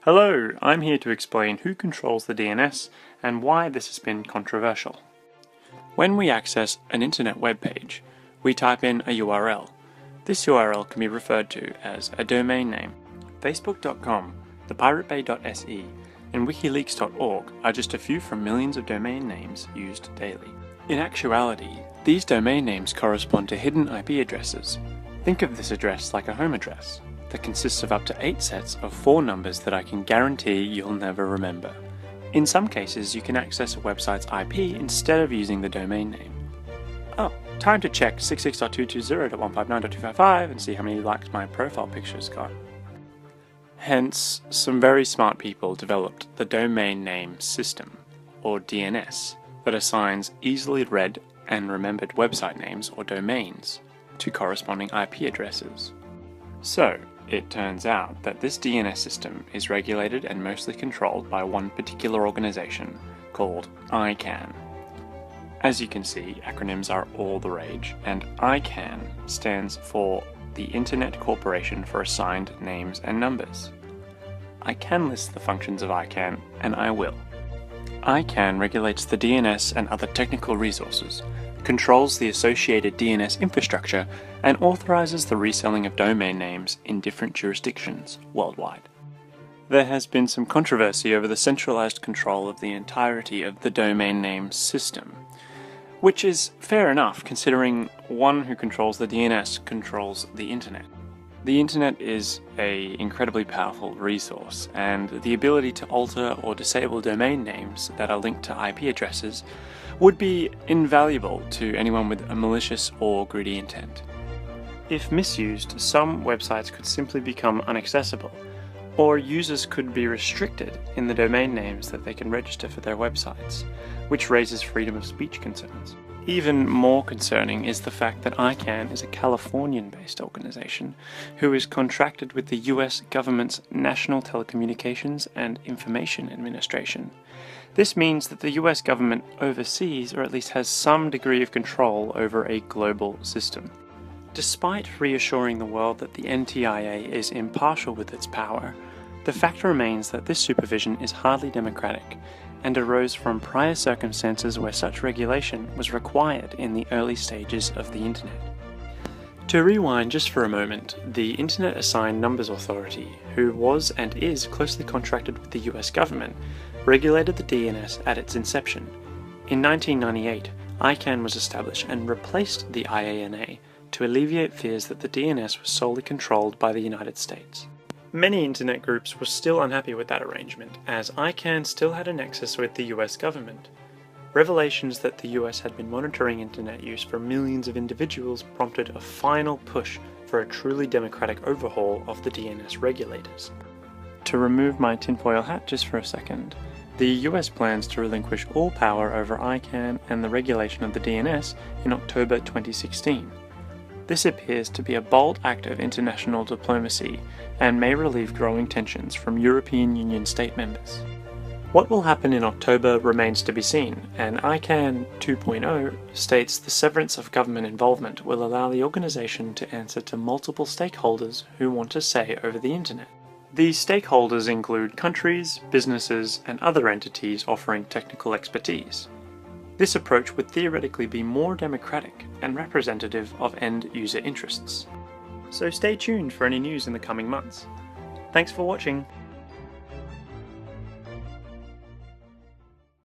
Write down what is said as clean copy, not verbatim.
Hello, I'm here to explain who controls the DNS and why this has been controversial. When we access an internet web page, we type in a URL. This URL can be referred to as a domain name. Facebook.com, thepiratebay.se, and wikileaks.org are just a few from millions of domain names used daily. In actuality, these domain names correspond to hidden IP addresses. Think of this address like a home address that consists of up to 8 sets of 4 numbers that I can guarantee you'll never remember. In some cases, you can access a website's IP instead of using the domain name. Oh, time to check 66.220.159.255 and see how many likes my profile picture's got. Hence, some very smart people developed the domain name system, or DNS, that assigns easily read and remembered website names or domains to corresponding IP addresses. So, it turns out that this DNS system is regulated and mostly controlled by one particular organization called ICANN. As you can see, acronyms are all the rage, and ICANN stands for the Internet Corporation for Assigned Names and Numbers. I can list the functions of ICANN, and I will. ICANN regulates the DNS and other technical resources, controls the associated DNS infrastructure, and authorizes the reselling of domain names in different jurisdictions worldwide. There has been some controversy over the centralized control of the entirety of the domain name system, which is fair enough considering one who controls the DNS controls the internet. The internet is an incredibly powerful resource, and the ability to alter or disable domain names that are linked to IP addresses would be invaluable to anyone with a malicious or greedy intent. If misused, some websites could simply become inaccessible, or users could be restricted in the domain names that they can register for their websites, which raises freedom of speech concerns. Even more concerning is the fact that ICANN is a Californian-based organization who is contracted with the US government's National Telecommunications and Information Administration. This means that the US government oversees, or at least has some degree of control over, a global system. Despite reassuring the world that the NTIA is impartial with its power, the fact remains that this supervision is hardly democratic and arose from prior circumstances where such regulation was required in the early stages of the Internet. To rewind just for a moment, the Internet Assigned Numbers Authority, who was and is closely contracted with the US government, regulated the DNS at its inception. In 1998, ICANN was established and replaced the IANA to alleviate fears that the DNS was solely controlled by the United States. Many internet groups were still unhappy with that arrangement, as ICANN still had a nexus with the US government. Revelations that the US had been monitoring internet use for millions of individuals prompted a final push for a truly democratic overhaul of the DNS regulators. To remove my tinfoil hat just for a second, the US plans to relinquish all power over ICANN and the regulation of the DNS in October 2016. This appears to be a bold act of international diplomacy and may relieve growing tensions from European Union state members. What will happen in October remains to be seen, and ICANN 2.0 states the severance of government involvement will allow the organization to answer to multiple stakeholders who want a say over the internet. These stakeholders include countries, businesses, and other entities offering technical expertise. This approach would theoretically be more democratic and representative of end-user interests. So stay tuned for any news in the coming months. Thanks for watching.